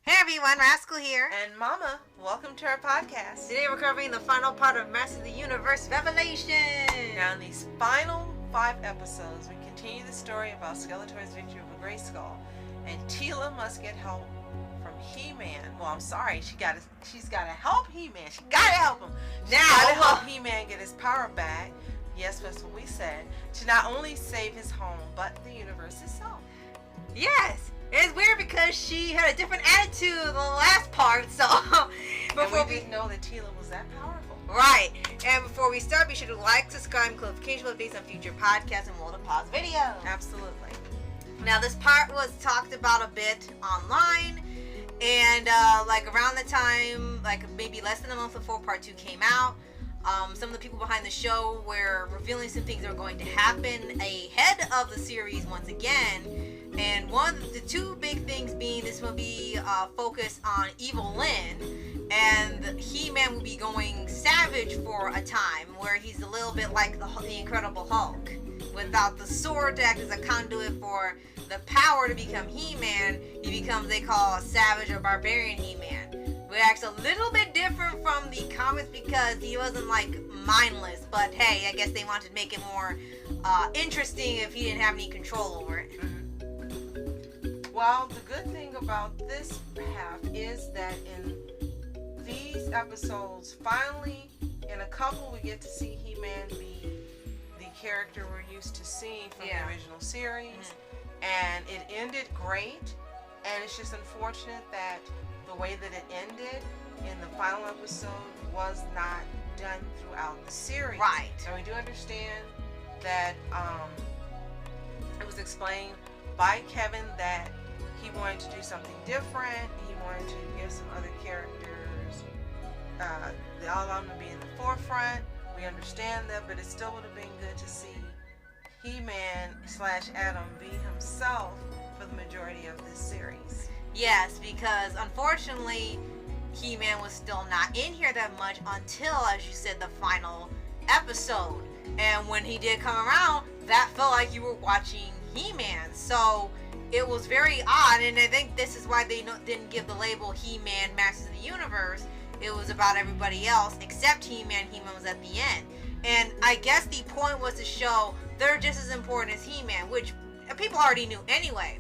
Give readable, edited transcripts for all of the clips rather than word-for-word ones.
Hey everyone, Rascal here. And Mama, welcome to our podcast. Today we're covering the final part of Masters of the Universe Revelation. Now in these final 5 episodes, we continue the story about Skeletor's victory over Grayskull. And Teela must get help from He-Man. Well, I'm sorry, she's got to help He-Man. She got to help him. Now to help He-Man get his power back. Yes, that's what we said. To not only save his home, but the universe itself. Yes. It's weird because she had a different attitude the last part, so before we didn't know that Teela was that powerful. Right. And before we start, be sure to like, subscribe, and notification based on future podcasts and we'll pause videos. Absolutely. Now this part was talked about a bit online, and like around the time, like maybe less than a month before part 2 came out, some of the people behind the show were revealing some things that were going to happen ahead of the series once again. And the two big things being this will be focused on Evil Lyn, and He-Man will be going savage for a time, where he's a little bit like the Incredible Hulk. Without the sword to act as a conduit for the power to become He-Man, he becomes, they call, a savage or barbarian He-Man. Which acts a little bit different from the comics because he wasn't like mindless, but hey, I guess they wanted to make it more interesting if he didn't have any control over it. Well, the good thing about this half is that in these episodes, finally, in a couple, we get to see He-Man be the character we're used to seeing from the original series. And it ended great. And it's just unfortunate that the way that it ended in the final episode was not done throughout the series. Right. And we do understand that it was explained by Kevin that he wanted to do something different. He wanted to give some other characters, they all of them to be in the forefront. We understand that, but it still would have been good to see He-Man / Adam be himself for the majority of this series. Yes, because unfortunately, He-Man was still not in here that much until, as you said, the final episode. And when he did come around, that felt like you were watching He-Man. So it was very odd, and I think this is why they didn't give the label He-Man Masters of the Universe. It was about everybody else except He-Man. He-Man was at the end. And I guess the point was to show they're just as important as He-Man, which people already knew anyway.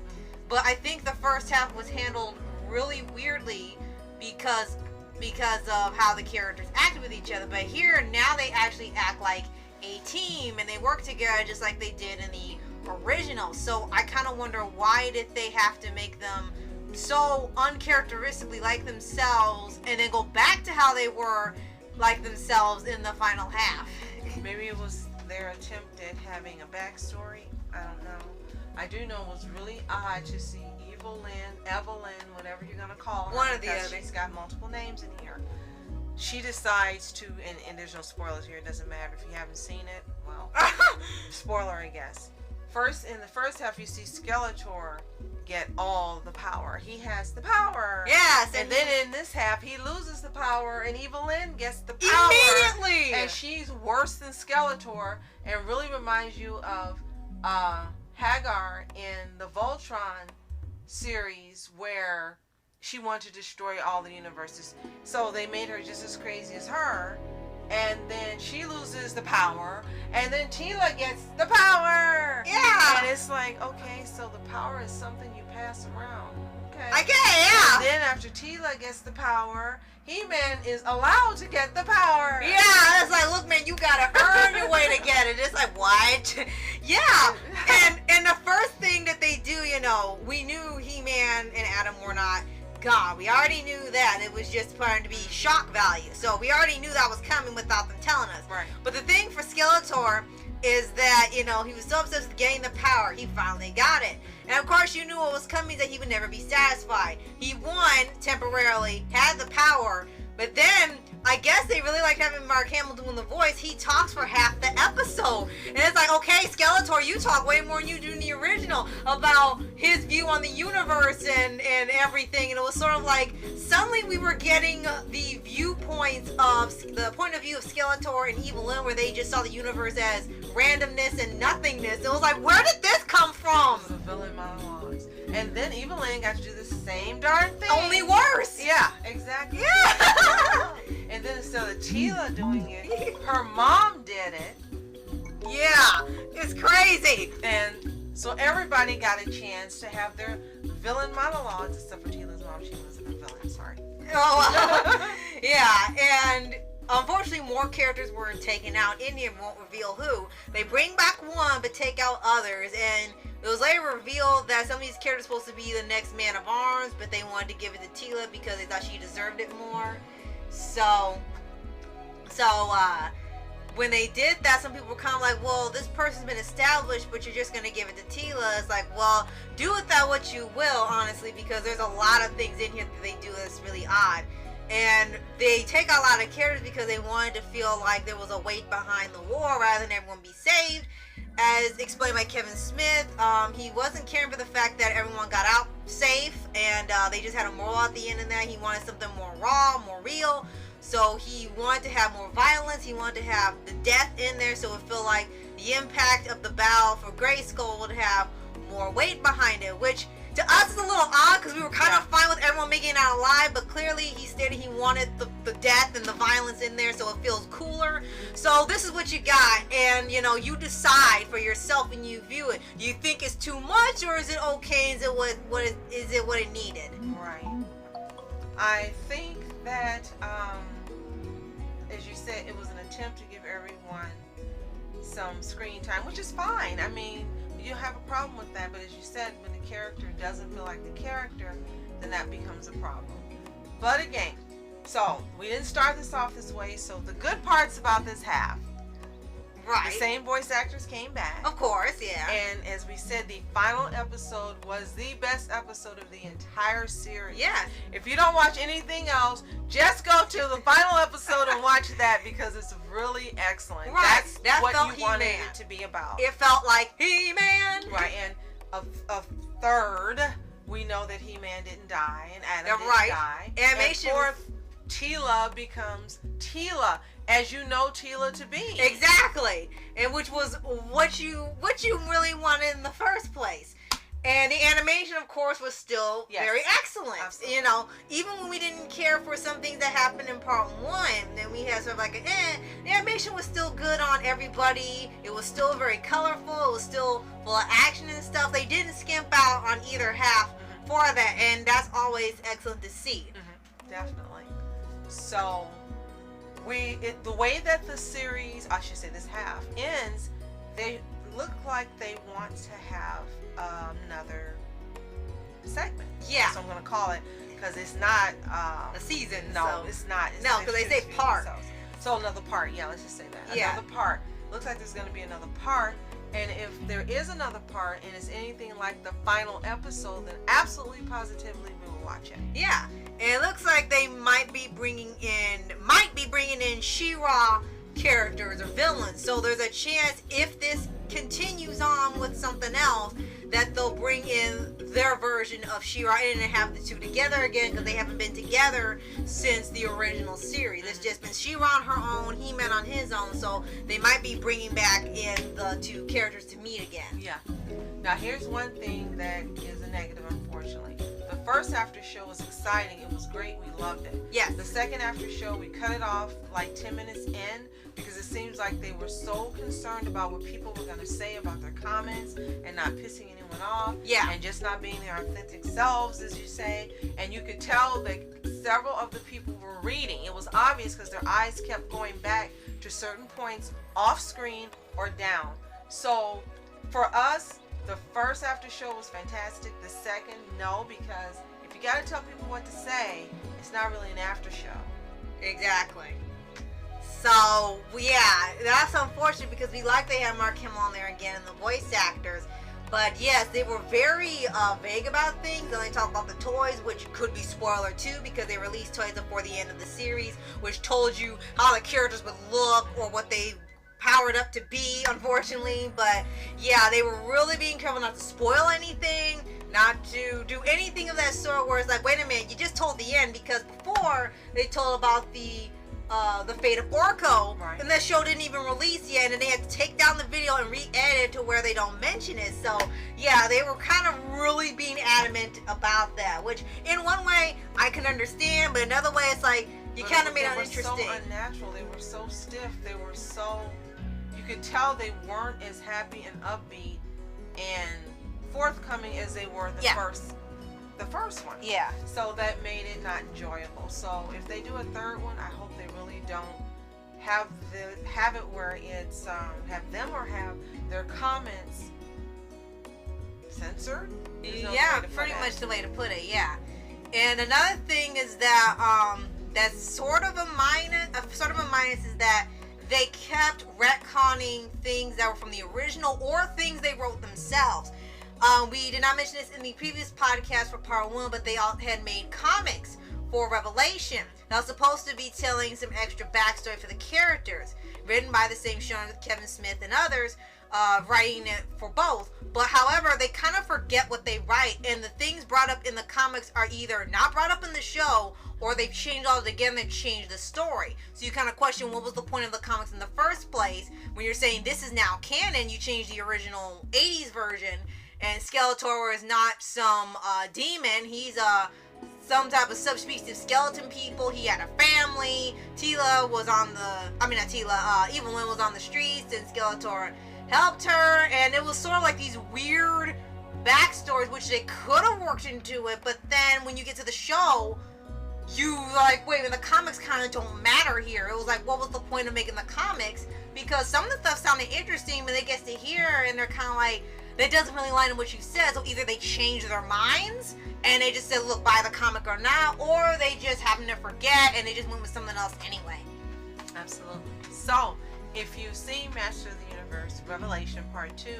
But I think the first half was handled really weirdly because of how the characters acted with each other. But here, now they actually act like a team, and they work together just like they did in the original. So I kind of wonder, why did they have to make them so uncharacteristically like themselves and then go back to how they were like themselves in the final half? Maybe it was their attempt at having a backstory. I don't know. I do know it was really odd to see Evil Lyn, Evelyn, whatever you're gonna call her, one of the others. She's got multiple names in here. She decides to, and there's no spoilers here, it doesn't matter if you haven't seen it. Well, spoiler, I guess. In the first half, you see Skeletor get all the power. He has the power. Yes. And then in this half, he loses the power, and Evil Lyn gets the power. Immediately! And she's worse than Skeletor, and really reminds you of Hagar in the Voltron series, where she wanted to destroy all the universes. So they made her just as crazy as her. And then she loses the power, and then Teela gets the power. Yeah. And it's like, okay, so the power is something you pass around. Okay. Yeah. And then after Teela gets the power, He-Man is allowed to get the power. Yeah, it's like, look, man, you gotta earn your way to get it. It's like, what? Yeah. And the first thing that they do, we knew He-Man and Adam were not God. We already knew that. It was just going to be shock value. So we already knew that was coming without them telling us. Right. But the thing for Skeletor is that, he was so obsessed with getting the power, he finally got it. And of course you knew what was coming, that he would never be satisfied. He won temporarily, had the power, but then I guess they really like having Mark Hamill doing the voice. He talks for half the episode. And it's like, okay, Skeletor, you talk way more than you do in the original about his view on the universe and everything. And it was sort of like, suddenly we were getting the viewpoints of, the point of view of Skeletor and Evil Lyn, where they just saw the universe as randomness and nothingness. It was like, where did this come from? It was a villain monologues. And then Evil Lyn got to do the same darn thing. Only worse. her mom did it. Yeah, it's crazy. And so everybody got a chance to have their villain monologues, except for Teela's mom. She wasn't a villain, sorry. Oh, yeah, and unfortunately more characters were taken out. In here, won't reveal who. They bring back one, but take out others, and it was later revealed that some of these characters were supposed to be the next Man of Arms, but they wanted to give it to Teela because they thought she deserved it more. So, when they did that, some people were kind of like, well, this person's been established, but you're just going to give it to Teela. It's like, well, do with that what you will, honestly, because there's a lot of things in here that they do that's really odd. And they take a lot of characters because they wanted to feel like there was a weight behind the war rather than everyone be saved. As explained by Kevin Smith, he wasn't caring for the fact that everyone got out safe, and they just had a moral at the end of that. He wanted something more raw, more real. So he wanted to have more violence. He wanted to have the death in there, so it felt like the impact of the battle for Grayskull would have more weight behind it, which to us is a little odd because we were kind of fine with everyone making it out alive, but clearly he stated he wanted the death and the violence in there, so it feels cooler. So this is what you got, and you decide for yourself when you view it. Do you think it's too much, or is it okay? Is it what it needed? Right. I think that, as you said, it was an attempt to give everyone some screen time, which is fine. I mean, you don't have a problem with that, but as you said, when the character doesn't feel like the character, then that becomes a problem. But again, so we didn't start this off this way, so the good parts about this half. Right. The same voice actors came back. Of course, yeah. And as we said, the final episode was the best episode of the entire series. Yes. If you don't watch anything else, just go to the final episode and watch that because it's really excellent. Right. That's what you He-Man. wanted it to be about. It felt like He-Man. Right, and a third, we know that He-Man didn't die and Adam didn't die. Animation. And fourth, Teela becomes Teela, as you know Teela to be. Exactly, and which was what you really wanted in the first place. And the animation, of course, was still very excellent. Absolutely. Even when we didn't care for some things that happened in part one, then we had sort of like the animation was still good on everybody. It was still very colorful. It was still full of action and stuff. They didn't skimp out on either half for that, and that's always excellent to see. Definitely. So, the way that the series, I should say this half, ends, they look like they want to have another segment. Yeah. So I'm going to call it, because it's not a season. No, it's not. No, because they say part. So another part. Yeah, let's just say that. Yeah. Another part. Looks like there's going to be another part. And if there is another part and it's anything like the final episode, then absolutely positively we will watch it. Yeah. And it looks like they might be bringing in She-Ra characters or villains. So there's a chance if this continues on with something else that they'll bring in their version of She-Ra and have the two together again, because they haven't been together since the original series. It's just been She-Ra on her own, He-Man on his own, so they might be bringing back in the two characters to meet again. Yeah. Now here's one thing that is a negative, unfortunately. The first after show was exciting. It was great. We loved it. Yes. The second after show, we cut it off like 10 minutes in because it seems like they were so concerned about what people were going to say about their comments and not pissing anyone off. Yeah. And just not being their authentic selves, as you say. And you could tell that several of the people were reading. It was obvious because their eyes kept going back to certain points off screen or down. So for us, the first after show was fantastic. The second, no, because if you got to tell people what to say, it's not really an after show. Exactly. So, yeah, that's unfortunate because we like they had Mark Hamill on there again and the voice actors. But yes, they were very vague about things, and they talked about the toys, which could be spoiler too, because they released toys before the end of the series, which told you how the characters would look or what they powered up to be, unfortunately. But yeah, they were really being careful not to spoil anything, not to do anything of that sort where it's like, wait a minute, you just told the end, because before they told about the fate of Orko, right, and that show didn't even release yet, and they had to take down the video and re-edit it to where they don't mention it. So yeah, they were kind of really being adamant about that, which in one way I can understand, but another way it's like, You But kind of made it They were so interesting. unnatural. They were so stiff. They were so... You could tell they weren't as happy and upbeat and forthcoming as they were the first one. Yeah. So that made it not enjoyable. So if they do a third one, I hope they really don't have it where it's have them or have their comments censored. Yeah, pretty much the way to put it. Yeah. And another thing is that that's sort of a minus is that they kept retconning things that were from the original or things they wrote themselves. We did not mention this in the previous podcast for part 1, but they all had made comics for Revelation. That was supposed to be telling some extra backstory for the characters, written by the same showrunners with Kevin Smith and others, writing it for both. But however, they kind of forget what they write, and the things brought up in the comics are either not brought up in the show, or they've changed altogether and changed the story. So you kind of question what was the point of the comics in the first place. When you're saying this is now canon, you change the original 80s version, and Skeletor is not some demon. He's some type of subspecies of skeleton people. He had a family. Teela was Evelyn was on the streets, and Skeletor helped her, and it was sort of like these weird backstories which they could have worked into it, but then when you get to the show, you like, wait, the comics kind of don't matter here. It was like, what was the point of making the comics? Because some of the stuff sounded interesting, but they get to hear and they're kind of like, that doesn't really line up with what you said. So either they changed their minds and they just said, look, buy the comic or not, or they just happened to forget and they just went with something else anyway. Absolutely. So if you've seen Master of the Universe Revelation Part 2,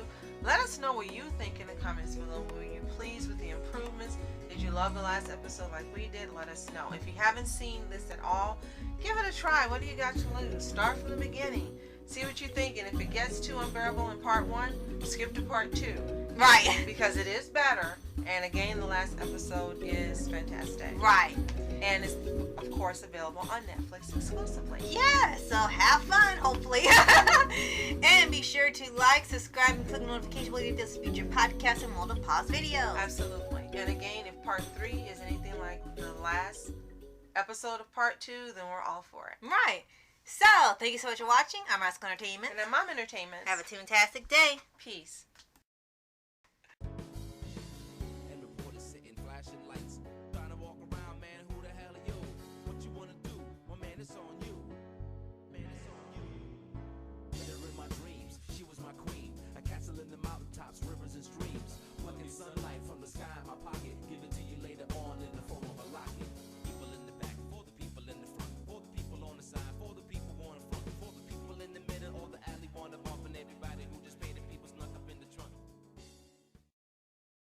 let us know what you think in the comments below. Were you pleased with the improvements? Did you love the last episode like we did? Let us know. If you haven't seen this at all, give it a try. What do you got to lose? Start from the beginning. See what you think, and if it gets too unbearable in part 1, skip to part 2. Right. Because it is better, and again, the last episode is fantastic. Right. And it's, of course, available on Netflix exclusively. Yeah, so have fun, hopefully. And be sure to like, subscribe, and click the notification bell to get this future podcast and multiple pause videos. Absolutely. And again, if part 3 is anything like the last episode of part 2, then we're all for it. Right. So, thank you so much for watching. I'm Rascal Entertainment. And I'm Mom Entertainment. Have a fantastic day. Peace.